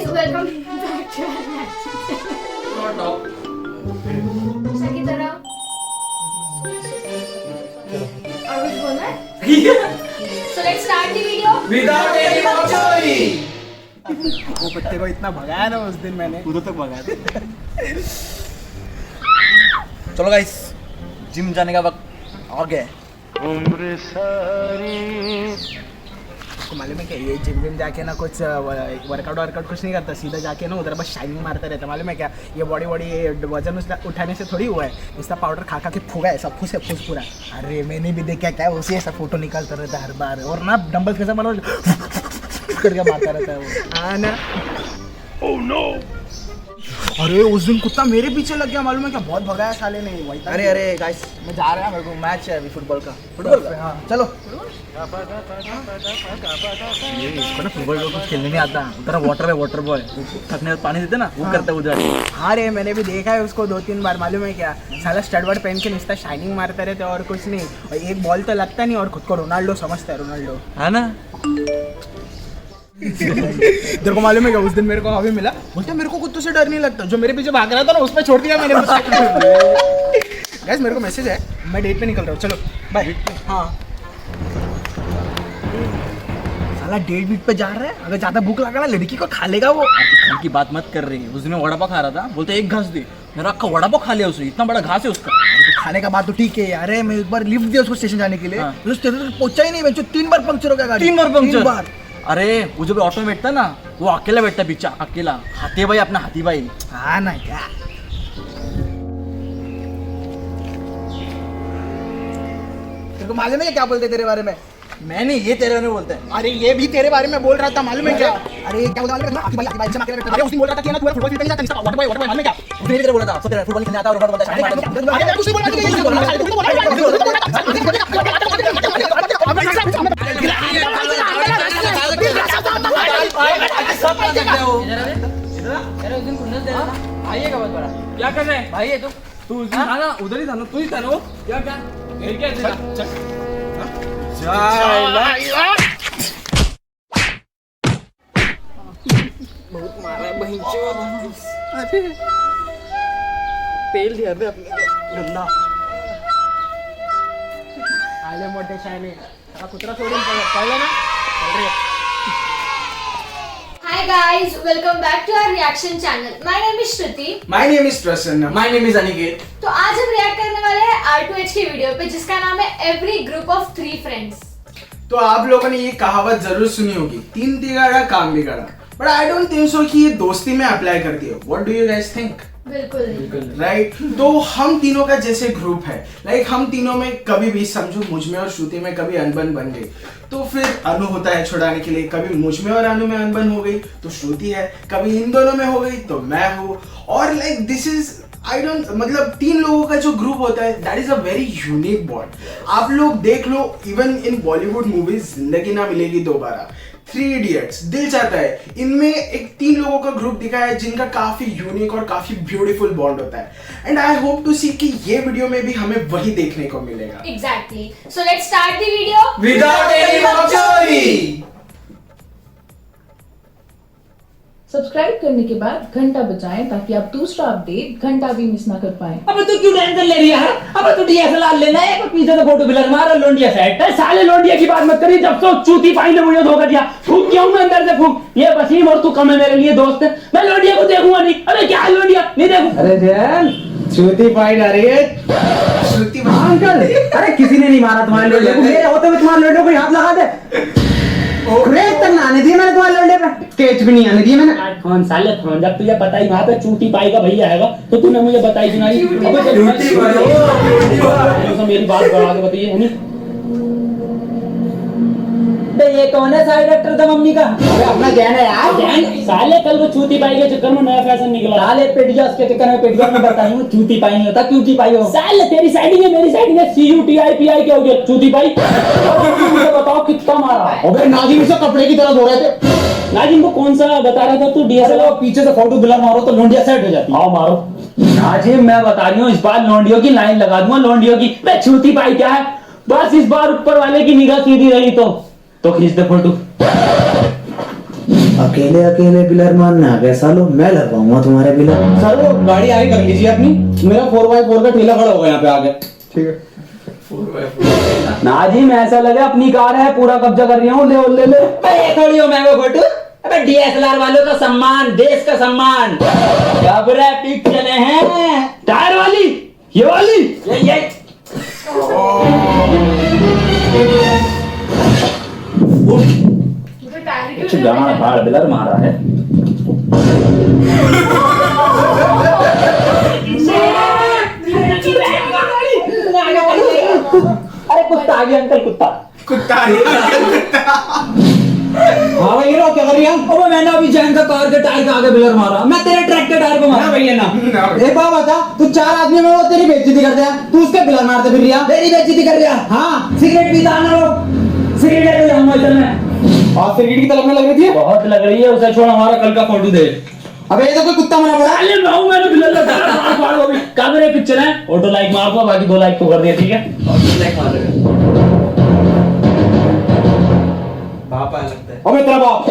guys, welcome back to our की तरह और कुछ बोलना है? So let's start the video without any story. वो पत्ते को इतना भगाया ना उस दिन मैंने उधर तक भगाया था। चलो गाइस, जिम जाने का वक्त आ गया है। उम्र सारी आपको मालूम है क्या, ये जिम जाके ना कुछ वर्कआउट कुछ नहीं करता, सीधा जाके ना उधर बस शाइनिंग मारता रहता। मालूम है क्या, ये बॉडी वजन उठाने से थोड़ी हुआ है, इसका पाउडर खा के फूगा है सब फूस पूरा। अरे मैंने भी देखा क्या, उसी ऐसा फोटो निकालता रहता है हर बार, और ना डंबल कैसा मारो करके मारता रहता है वो। हाँ ना। Oh no. अरे उस दिन कुत्ता मेरे पीछे लग गया, मालूम है क्या, बहुत भगाया साले ने। अरे गाइस, मैं जा रहा हूँ, मेरे को मैच है अभी फुटबॉल का। हाँ चलो। ये इसको ना फुटबॉल का कुछ खेलने नहीं आता, उधर वाटर बॉय थकने पानी देते ना, वो करता है उधर। हाँ रे, मैंने भी देखा है उसको 2-3 बार। मालूम है क्या, साला स्टड वर्ड पहन के निस्ता शाइनिंग मारते रहते और कुछ नहीं, और एक बॉल तो लगता नहीं और खुद को रोनाल्डो समझता है, रोनाल्डो है ना। तेरे को मालूम है क्या, उस दिन मेरे को हवा मिला, बोलते मेरे को कुत्तों से डर नहीं लगता, जो मेरे पीछे भाग रहा था ना उस पर छोड़ दिया मैंने। गाइस मेरे को मैसेज है, मैं डेट पे निकल रहा हूँ, चलो बाय। हाँ साला डेट बीट पे जा रहा है, अगर ज्यादा भूख लगा ना लड़की को खा लेगा वो। खाने की बात मत कर रही है, उस दिन वड़ा पाव खा रहा था, बोलते एक घास दे, मेरा अक्का वड़ा पाव खा लिया उसने, इतना बड़ा घास है उसका। तो खाने का बात तो ठीक है यार, मैं एक बार लिफ्ट दिया उसको स्टेशन जाने के लिए, तो स्टेशन तक पहुंचा ही नहीं, मैं 3 बार पंक्चर हो गया गाड़ी। 3 बार पंक्चर। अरे वो जब ऑटो में बैठता ना, वो अकेला बैठता पीछे, अकेला। हाथी भाई, अपना हाथी भाई। हाँ ना क्या, तेरे को मालूम है क्या बोलते तेरे बारे में? मैंने ये तेरे में बोलते हैं। अरे ये भी तेरे बारे में बोल रहा था, मालूम है क्या? अरे क्या बोलता है, हाथी भाई से अकेला बैठता। अरे उस दिन बोल रहा था कि ना तू फुटबॉल खेलने जाता है, वाटर बॉय मालूम है क्या? उसने भी तेरे बोला था, सब तेरा फुटबॉल खेलने आता है और रोबोट बोलता है। अरे कुछ नहीं बोला, आइएगा बहुत बड़ा। क्या कर रहे हैं भाई? ये तू उस दिन था ना, उधर ही था ना, तू ही था ना वो। क्या क्या बहुत मारा है बहन चोद। पेल दिया बे अपने गंदा। आले मोठे शायने कुत्रा सोडून पळला ना, चल रे। Hi guys, welcome back to our reaction channel. My name is Shruti. My name is Prasanna. My name is Aniket. तो आज हम रिएक्ट करने वाले हैं R2H की वीडियो पे, जिसका नाम है Every Group of 3 Friends। तो आप लोगों ने ये कहावत जरूर सुनी होगी, 3 तिगाड़ा काम बिगाड़ा, but I don't think so कि ये दोस्ती में अप्लाई करती है। What do you guys think? बिल्कुल राइट। तो हम तीनों का जैसे ग्रुप है, लाइक हम तीनों में कभी भी समझो मुझ में और श्रुति में कभी अनबन बन गई तो फिर अनु होता है छुड़ाने के लिए, कभी मुझ में और अनु में अनबन हो गई तो श्रुति है, कभी इन दोनों में हो गई तो मैं हूँ। और like this is I don't, मतलब 3 लोगों का जो ग्रुप होता है that is a very unique bond. आप लोग देख लो, इवन इन बॉलीवुड मूवीज जिंदगी ना मिलेगी दोबारा, 3 इडियट्स, दिल चाहता है, इनमें एक 3 लोगों का ग्रुप दिखाया है जिनका काफी यूनिक और काफी ब्यूटीफुल बॉन्ड होता है। एंड आई होप टू सी कि ये वीडियो में भी हमें वही देखने को मिलेगा। Exactly. So let's start the video Without any story. Subscribe करने के बाद घंटा बजाएं ताकि आप दूसरा अपडेट घंटा भी मिस ना कर पाएं। अबे तू क्यों टेंशन ले रही है? अबे तू DSLR लेना है, कोई पीछे से फोटो ब्लर मार और लोंडिया सेट है। साले लोंडिया की बात मत करी, जब से चूती पाई ने मुझे धोखा दिया। फूक क्यों मैं अंदर से फूक, ये वसीम और तू कम है मेरे लिए दोस्त है। मैं लोंडिया को देखूंगा नहीं। अबे क्या लोंडिया नहीं देखूं। अरे जैन, चूती पाई आ रही है। श्रुति अंकल, अरे किसी ने नहीं मारा तुम्हारे लोंडे को, मेरे होते हुए तुम्हारे लोंडे को हाथ लगा दे। क्रेज तक ना आने दिए मैंने तुम्हारे लोंडे पे, स्केच भी नहीं आने दिए मैंने। फोन साले फोन, जब तुझे बताई वहां पे चूती पाई का भैया आएगा तो तूने मुझे बताई सुनाई। मेरी बात बढ़ा के बताइए, है नहीं? ये कौन है साइड एक्टर था मम्मी का? अरे अपना जैन है यार। जैन साले कल वो चूती पाई के चक्कर में नया फैशन निकला। साले पेडियास के चक्कर में पेडिया में बताई हूँ, चूती पाई नहीं होता, क्यूटी पाई हो। साले तेरी साइडिंग है, मेरी साइडिंग है, CUTIPI क्या हो गया? चूती पाई। मुझे बताओ कितना मारा? अबे नाजिम से कपड़े की तरह धो रहे थे। नाजिम को कौन सा बता रहा था तू? DSLR पीछे से फोटो ब्लर मारो तो लोंडिया सेट हो जाती है। आओ मारो। नाजिम मैं बता रही हूँ, इस बार लोंडियों की लाइन लगा दूंगा, लोंडियों की। मैं चूती पाई क्या है, बस इस बार ऊपर वाले की निगाह सीधी रही तो खींच दे फोटो। अकेले अकेले बिलर मारने आ गए सालो, मैं लगवाऊंगा तुम्हारे बिलर। सर वो गाड़ी आगे कर लीजिए अपनी, मेरा 4x4 का ठेला खड़ा होगा यहाँ पे आगे। ठीक है। नाजिम ऐसा लगे अपनी कार है, पूरा कब्जा कर रही हूँ, ले ले। अरे थोड़ी हो मैं वो फोटो, अबे डीएसएलआर वालों का सम्मान, देश का सम्मान। कैमरा पिक चले हैं, टायर वाली, ये वाली, ये तो टायर कुछ गाना फाड़ बिलर मारा है। अरे कुत्ता आ गया अंकल, कुत्ता। कुत्ता हाँ भाई हीरो क्या कर रही है? अबे मैंने अभी जैन का कार के टायर के आगे बिलर मारा, मैं तेरे ट्रक के टायर को मारा भैया ना। एक बात बता, तू 4 आदमी में वो तेरी बेइज्जती करते हैं, तू उसके बिलर मारते फिर रिया। तेरी बेइज्जती कर रहा। हाँ, सिगरेट पीता ना लोग, सिगरेट ले हम चल में। और सिगरेट की तलब में लग रही थी। बहुत लग रही है, उसे छोड़, हमारा कल का फोटो दे। अबे ये तो कोई कुत्ता मरा पड़ा। अरे मैं हूं, मैंने बिलर लगा फाड़ वो भी। कैमरे पिक्चर है, ऑटो लाइक मार दो, बाकी 2 लाइक तो कर दिया, ठीक है। ऑटो लाइक मार रहे बाप आया लगता है। अबे तेरा बाप।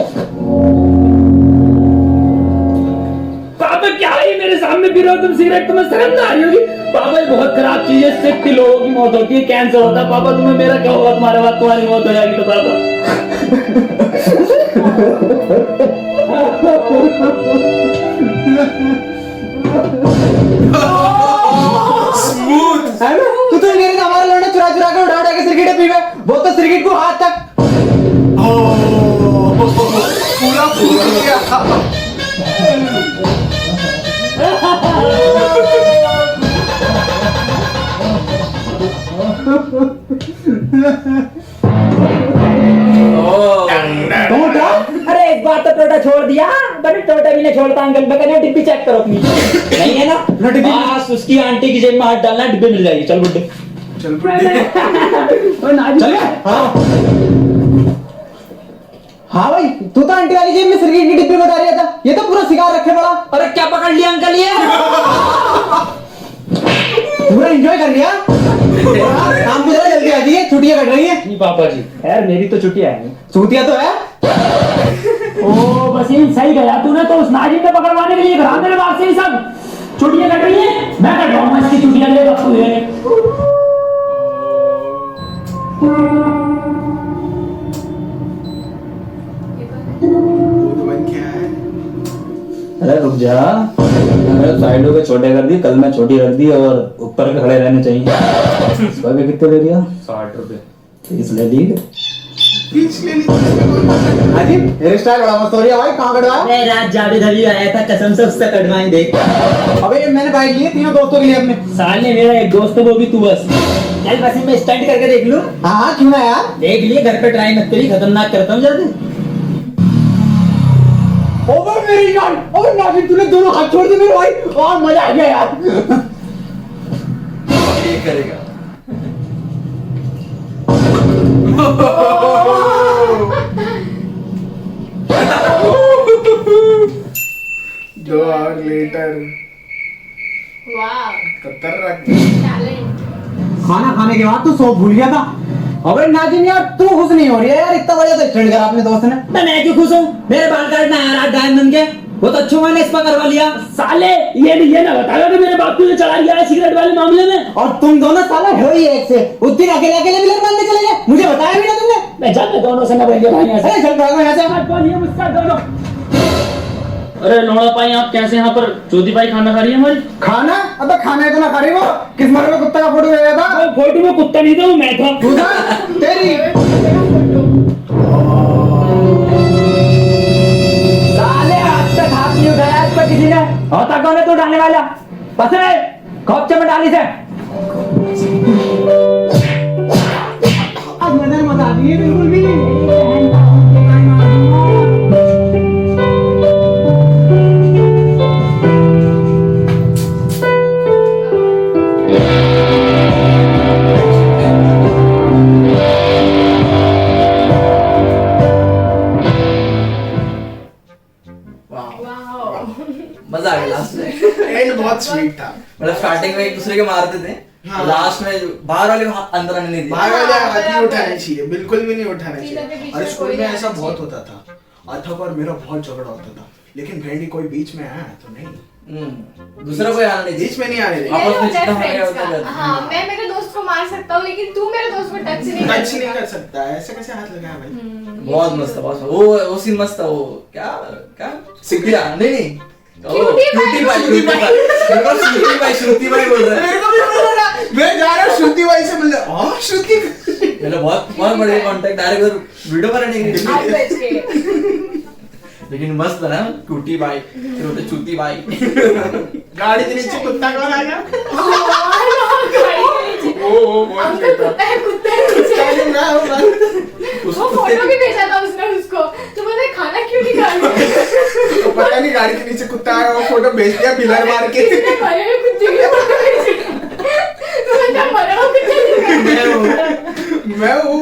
पापा क्या है मेरे सामने पी रहे हो तुम सिगरेट, तुम्हें शर्म ना आ रही होगी? पापा ये बहुत खराब चीज है, इससे 60 लोगों की मौत होती है, कैंसर होता है। पापा तुम्हें मेरा क्या होगा, तुम्हारे बाद तुम्हारी मौत हो जाएगी तो पापा। स्मूथ। तू तो मेरे से हमारा लौंडा चुरा चुरा के उठा के सिगरेट पी गए, वो तो सिगरेट को हाथ तक। पूरा फूल गया। तुम उठा। अरे एक बार तो टोटा छोड़ दिया, बट टोटा भी नहीं छोड़ता अंकल। मैं कहना डिब्बी चेक करो अपनी, नहीं है ना बस उसकी आंटी की जेब में हाथ डालना, डिब्बे मिल जाएगी। चल गुड्डे चल बुड्ढे। चल हाँ हाँ भाई, तू तो आंटी वाली जेब में सिगरेट की डिब्बी बता रहा था, ये तो पूरा सिगार रखे पड़ा। अरे क्या पकड़ लिया अंकल ये? पूरा एंजॉय कर लिया। काम की तरह जल्दी आ जाइए, छुट्टियां कट रही हैं। नहीं पापा जी, यार मेरी तो छुट्टियां है। छुट्टियां तो है। ओ वसीम सही गया तूने, तो उस नाजिम को पकड़वाने के लिए घर मेरे बाप से ही सब छुट्टियां कट रही हैं। मैं कट रहा हूँ, इसकी छुट्टियां लेगा तू। अरे रुक जा, मैंने साइडों के छोटे कर दिए, कल मैं छोटी रख दी और ऊपर के खड़े रहने चाहिए। इस पर कितने दे दिया? 60 रुपए। 30 ले ली। हाजी हेयर स्टाइल बड़ा मस्त हो रही है भाई, कहाँ कटवाया? मैं रात जावेद अली आया था, कसम से उससे कटवाएं देख। अबे मैंने बाइक लिए तीनों दोस्तों के लिए अपने। साले मेरा एक दोस्त है, वो भी तू बस। चल वसीम मैं स्टंट करके देख लूं। हाँ हाँ क्यों ना यार, देख लिए, घर पे ट्राई मत करी, खतरनाक करता हूँ जल्दी। ओवर मेरी जान, ओवर नाजिम तूने दोनों हाथ छोड़ दिए मेरे भाई, और मजा आ गया यार। ये करेगा। दो आवर लेटर। वाह, खतरनाक। टैलेंट। खाना खाने के बाद तू सो भूल गया था। अबे नाजिम यार तू खुश नहीं हो रही है यार, इतना बढ़िया तो स्टंट करा अपने दोस्त ने। मैं क्यों खुश हूँ? मेरे बाल काटना है यार डायमंड के, बहुत अच्छा मैंने इस पर करवा लिया। साले ये ना बताया कि मेरे बाप तुझे चला गया है सिगरेट वाले मामले में। और तुम दोनों साला हो ही एक से, उस दिन अकेले अकेले बिलर मारने चले गए, मुझे बताया भी ना तुमने। मैं जान दोनों से न बोलिए भाई ऐसे। अरे चल भागो यहाँ से। मत बोलिए मुझसे दोनों। अरे लोड़ा पाई आप कैसे यहाँ पर चौथी पाई खाना खा रही है हमारी? खाना? अबे खाना है तो ना खा रही वो, किस मरे में कुत्ता का फोटो भेजा था? फोटो में कुत्ता नहीं था, वो मैं था। तू था? तेरी साले आज तक हाथ नहीं उठाया इस पर किसी ने। होता कौन है तू उठाने वाला? पसे खोपचे में डाली से। आज नजर मत आती है बिल्कुल भी। मजा आ गया लास्ट में। एंड बहुत स्वीट था। मतलब स्टार्टिंग में एक दूसरे के मारते थे, हाँ। लास्ट में बाहर वाले को अंदर आने नहीं दिया। बाहर वाले हाथ नहीं उठाने चाहिए, बिल्कुल भी नहीं उठाने पीछे चाहिए। पीछे और स्कूल कोई में नहीं ऐसा आना बहुत चाहिए। होता था। अथक और मेरा बहुत झगड़ा होता था, लेकिन भेंडी कोई बीच में आया तो नहीं, दूसरा कोई आना नहीं, बीच में नहीं आने यही देगा। आपस में होता है जितना हो गया friends उतना का। कर। हाँ, मैं मेरे दोस्त को मार सकता हूँ लेकिन तू मेरे दोस्त को टच नहीं कर टच नहीं सकता। कर सकता, ऐसे कैसे हाथ लगाया भाई? बहुत मस्त था, बहुत मस्त। वो सीन मस्त था, वो क्या क्या सिक्किया नहीं cutie bye, Shruti bye Shruti bye बोल रहा है। मेरे को भी बोल रहा, मैं जा रहा हूँ श्रुति बाई से मिलने, श्रुति मेरा बहुत बहुत बड़े कांटेक्ट डायरेक्ट उधर वीडियो बनाने के लिए। 8 बज के। लेकिन मस्त था ना, क्यूटी बाई फिर होते चूती बाई। गाड़ी के नीचे कुत्ता कौन आ गया? वो कुत्ता है नीचे। वो फोटो भी भेजा था उसने उसको, तो बोले खाना क्यों नहीं खा रहे? तो पता नहीं गाड़ी के नीचे कुत्ता आया, वो फोटो भेज दिया पिलर मार के। किसी ने मरे हुए कुत्ते की फोटो भेजी। तो बोलता मरा हुआ कुत्ता मैं हूँ।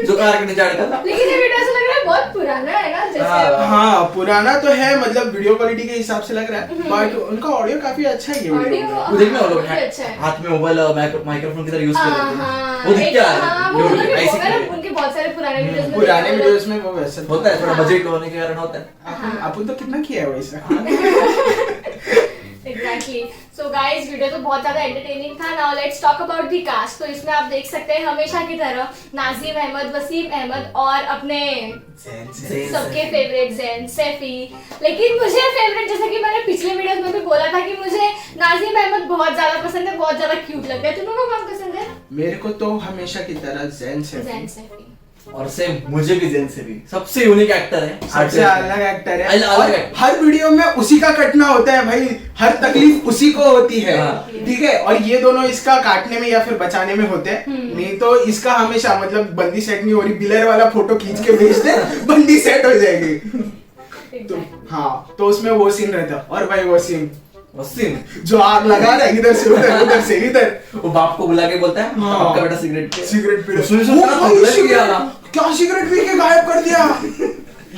जो कार के नीचे अटका था। लेकिन ये वीडियो ऐसा लग रहा है बहुत पुराना है ना, जैसे हाँ पुराना तो है, मतलब वीडियो क्वालिटी के हिसाब से लग रहा है, बट उनका ऑडियो काफी अच्छा है ये ऑडियो वीडियो। वो देखना वो लोग काफी अच्छा है। हाथ में मोबाइल माइक्रोफोन की तरह यूज कर रहे थे, हाँ, वो दिख क्या रहा हाँ, है, वो जो उन्होंने ऐसी बोला ना, उनके बहुत सारे पुराने वीडियोस में पुराने देखा वीडियोस में वो वैसा होता है, थोड़ा हाँ। बजट होने के कारण होता है। अपन तो कितना किया है वैसा। एग्जैक्टली। सो गाइस, वीडियो तो बहुत ज्यादा एंटरटेनिंग था। Now let's talk about the cast. तो इसमें आप देख सकते हैं हमेशा की तरह नाजिम अहमद, वसीम अहमद और अपने सबके फेवरेट जैन सैफी। लेकिन मुझे फेवरेट, जैसा कि मैंने पिछले वीडियोस में भी बोला था कि मुझे नाजिम अहमद बहुत ज्यादा पसंद है, बहुत ज्यादा क्यूट लगता है। तुम लोगों को कौन पसंद है? मेरे को तो हमेशा की तरह जैन जैन से सैफी। और सेम मुझे भी जेन से भी सबसे यूनिक एक्टर है, सबसे अलग एक्टर है, अलग और एक्टर। हर वीडियो में उसी का कटना होता है भाई, हर तकलीफ उसी को होती है, हाँ। ठीक है। और ये दोनों इसका काटने में या फिर बचाने में होते हैं, नहीं तो इसका हमेशा मतलब बंदी सेट नहीं हो रही, बिलर वाला फोटो खींच के भेज दे, बंदी सेट हो जाएगी। तो हाँ, तो उसमें वो सीन रहता, और भाई वो सीन वसीम जो आग लगा रहा है, इधर से उधर से इधर, वो बाप को बुला के बोलता है हाँ। आपका बेटा सिगरेट सिगरेट पी सुन वो भाई सिगरेट- क्या सिगरेट पी के गायब कर दिया।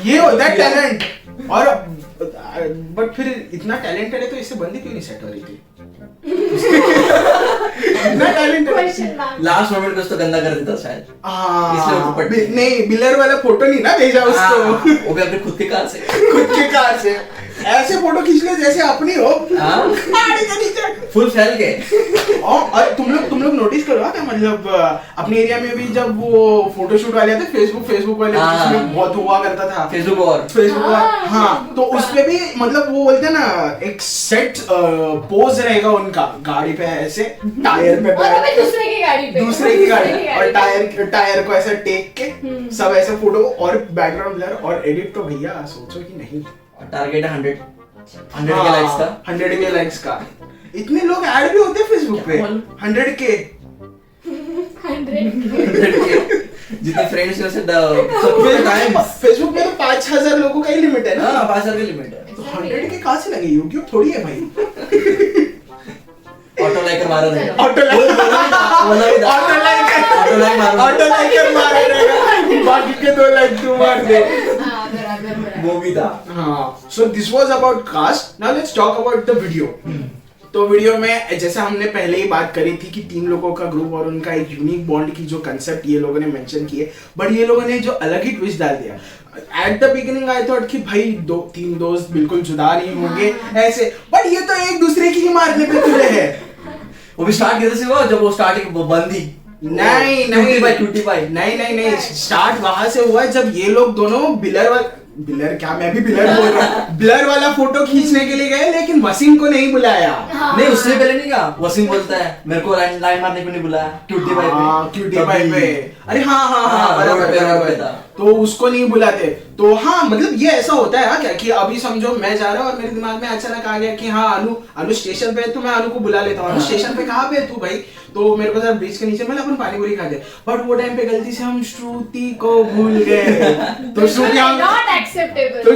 ये होता है टैलेंट। और बट फिर इतना टैलेंटेड है तो इससे बंदी क्यों नहीं सेट हो रही थी? इतना talented. Question mark. Last moment को उसको गंदा कर देता शायद, इसलिए वो पट्टी। नहीं, बिलर वाला फोटो नहीं ना भेजा उसको, हाँ, वो भी अपने खुद के कार से। खुद के कार से ऐसे फोटो खींच ले जैसे अपनी हो, हाँ। गाड़ी के नीचे। फुल फैल के। और तुम लोग नोटिस करो क्या, मतलब अपने एरिया में भी जब वो फोटोशूट वाले आते, फेसबुक वाले, हाँ। जिसमें बहुत हुआ करता था फेसबुक और हाँ, तो उसपे भी मतलब वो बोलते हैं ना, एक सेट पोज रहेगा उनका, गाड़ी पे ऐसे टायर पे और अबे दूसरे की गाड़ी पे, दूसरे की गाड़ी और पे। टायर को ऐसे टेक के सब ऐसे फोटो, और बैकग्राउंड ब्लर और एडिट तो भैया सोचो कि नहीं। टारगेट है 100 के लाइक्स का। 100 के लाइक्स का। इतने लोग ऐड भी होते हैं फेसबुक पे, 100 के। 100 जितने फ्रेंड्स हैं उससे टाइम्स। फेसबुक में तो 5000 लोगों का ही लिमिट है ना। हाँ 5000 की लिमिट है। तो 100 के कहाँ से लगे? यूट्यूब थोड़ी है भाई। ऑटो लाइकर मारा रहेगा। ऑटो लाइकर मारा रहेगा, बाकी के 2 लाइक तू मार दे। हाँ, बराबर। वो भी था। हाँ, so this was about cast. Now let's talk about the video. तो वीडियो में जैसा हमने पहले ही बात करी थी कि 3 लोगों का ग्रुप और उनका एक यूनिक बॉन्ड की जो कंसेप्ट ये लोगों ने मेंशन किए, बट ये लोगों ने जो अलग ही ट्विस्ट डाल दिया। At the beginning I thought कि भाई 2-3 दोस्त बिल्कुल जुदा नहीं होंगे ऐसे, बट ये तो एक दूसरे की ही मारने पे तुले है। वो भी स्टार्ट कैसे हुआ, जब वो स्टार्टिंग बंदी नहीं स्टार्ट वहां से हुआ जब ये लोग दोनों बिलर क्या, मैं भी बिलर बोल रहा हूँ, ब्लर वाला फोटो खींचने के लिए गए, लेकिन वसीम को नहीं बुलाया। नहीं उससे पहले नहीं कहा, वसीम बोलता है मेरे को लाइन मारने को नहीं बुलाया, क्यूटी बाई पे। क्यूटी बाई पे, अरे हाँ बराबर। तो उसको नहीं बुलाते। तो हाँ, मतलब ये ऐसा होता है क्या कि अभी समझो मैं जा रहा हूँ और मेरे दिमाग में अचानक आ गया कि हाँ अनु स्टेशन पे है, तो मैं अनु को बुला लेता हूँ। अनु स्टेशन पे कहाँ पे है तू भाई? तो मेरे को जरा ब्रिज के नीचे मिला, अपन पानी पूरी खाते। बट वो टाइम पे गलती से हम श्रुति को भूल गए, तो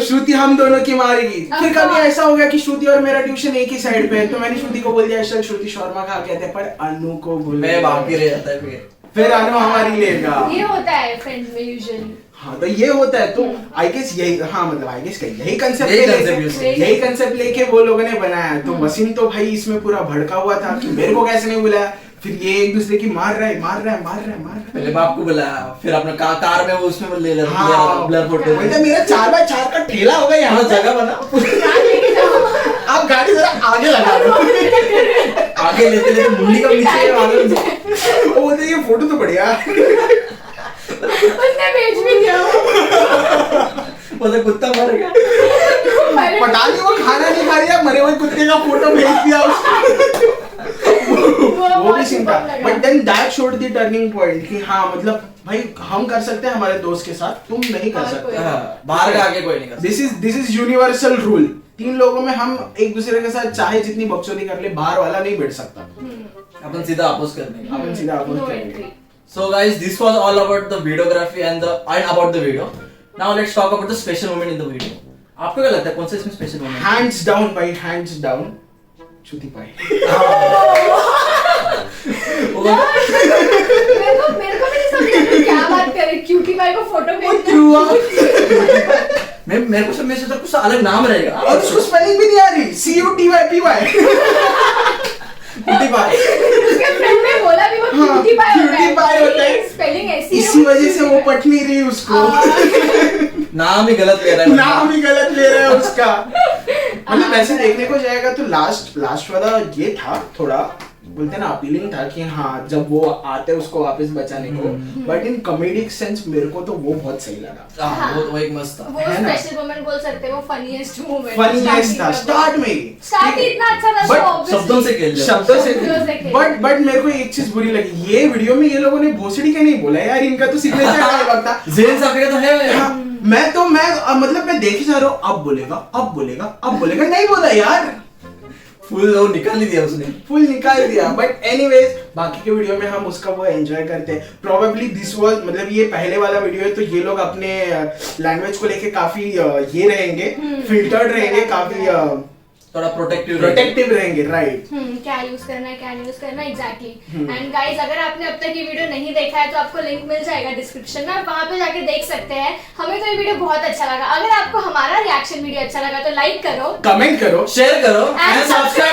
श्रुति हम दोनों की मारेगी। फिर कभी ऐसा हो गया कि श्रुति और मेरा ट्यूशन एक ही साइड पे है, तो मैंने श्रुति को बोल दिया चल श्रुति शर्मा खा कहते हैं, पर अनु को भूल मैं बाकी रह जाता है फिर अनु हमारी लेगा। ये होता है फ्रेंड्स में यूजुअली। हाँ, तो ये होता है। तो आई गेस यही, हाँ मतलब आई गेस यही कंसेप्ट लेके वो लोगों ने बनाया। तो वसीम तो भाई इसमें पूरा भड़का हुआ था कि मेरे को कैसे नहीं बुलाया। फिर ये एक दूसरे की मार रहा है। पहले बाप को बुलाया, फिर अपना कार में वो उसमें वो ले लेता हाँ। Blur photo. बोलते मेरा 4x4 का ठेला होगा यहाँ जगह बना, आप गाड़ी जरा आगे लगा दो। आगे लेते लेते मुंडी का पीछे वो बोलते ये फोटो तो बढ़िया है। उसने बेच भी दिया वो तो कुत्ता मर गया। पता नहीं वो खाना नहीं खा रहा, मरे हुए कुत्ते का फोटो भेज दिया उसको। वो भी सीन था, but then that showed the turning point कि हाँ मतलब भाई हम कर सकते हैं हमारे दोस्त के साथ, तुम नहीं कर सकते। बाहर का आगे कोई नहीं कर। This is universal rule. 3 लोगों में हम एक दूसरे के साथ चाहे जितनी बकचोदी कर ले, बाहर वाला नहीं बैठ सकता। अपन सीधा अपोज करने का। अपन सीधा अपोज No करेंगे। entry. So guys, this was all about the videography and about the video. Now let's talk about the special moment in the video. आपको क्या लगता है कौन सा इसमें स्पेशल मोमेंट? हैंड्स डाउन भाई, हैंड्स डाउन छुती पाई। मेरे को भी नहीं समझ आ रहा क्या बात कर रहे, क्यूटी पाई को फोटो भेजना। मेरे को सब में से तो कुछ अलग नाम रहेगा और उसको स्पेलिंग भी नहीं आ रही, CUTYPY। कुटी पाई। उसके फ्रेंड ने बोला भी वो क्यूटी पाई होता है। cutie pie होता है। स्पेलिंग ऐसी है। इसी वजह से वो पट नहीं रही उसको। नाम ही गलत ले रहा है। नाम ही गलत ले रहा है उसका। मतलब वैसे देखने को जाएगा तो लास्ट वाला ये था थोड़ा बोलते ना अपीलिंग था कि हाँ जब वो आते उसको वापस बचाने को, बट इन कॉमेडिक सेंस मेरे को तो वो बहुत सही लगा। वो एक मस्त था। वो है ना? स्पेशल मोमेंट बोल सकते हैं, वो फनीएस्ट मोमेंट। फनीएस्ट था स्टार्ट में ही। स्टार्ट ही इतना अच्छा था, But so obviously- शब्दों से खेल लिया। शब्दों से शब्दों से खेल। बट मेरे को एक चीज बुरी लगी, ये वीडियो में ये लोगों ने भोसड़ी का नहीं बोला यार, इनका तो सिग्नेचर डायलॉग था। जेन साफी का तो है। हाँ, मैं मतलब मैं देखे जा रहा हूँ, अब बोलेगा नहीं बोला यार, फुल वो निकाल ही दिया उसने। फुल निकाल दिया। बट एनीवेज बाकी के वीडियो में हम उसका वो एंजॉय करते हैं। प्रोबेबली दिस वाज मतलब ये पहले वाला वीडियो है तो ये लोग अपने लैंग्वेज को लेके काफी ये रहेंगे, फिल्टर्ड रहेंगे, काफी थोड़ा प्रोटेक्टिव रहेंगे, राइट। क्या यूज करना है, क्या नहीं यूज करना, एग्जैक्टली। एंड गाइस अगर आपने अब तक ये वीडियो नहीं देखा है तो आपको लिंक मिल जाएगा डिस्क्रिप्शन में, आप वहां पे जाके देख सकते हैं। हमें तो ये वीडियो बहुत अच्छा लगा। अगर आपको हमारा रिएक्शन वीडियो अच्छा लगा तो लाइक करो, कमेंट करो, शेयर करो एंड सब्सक्राइब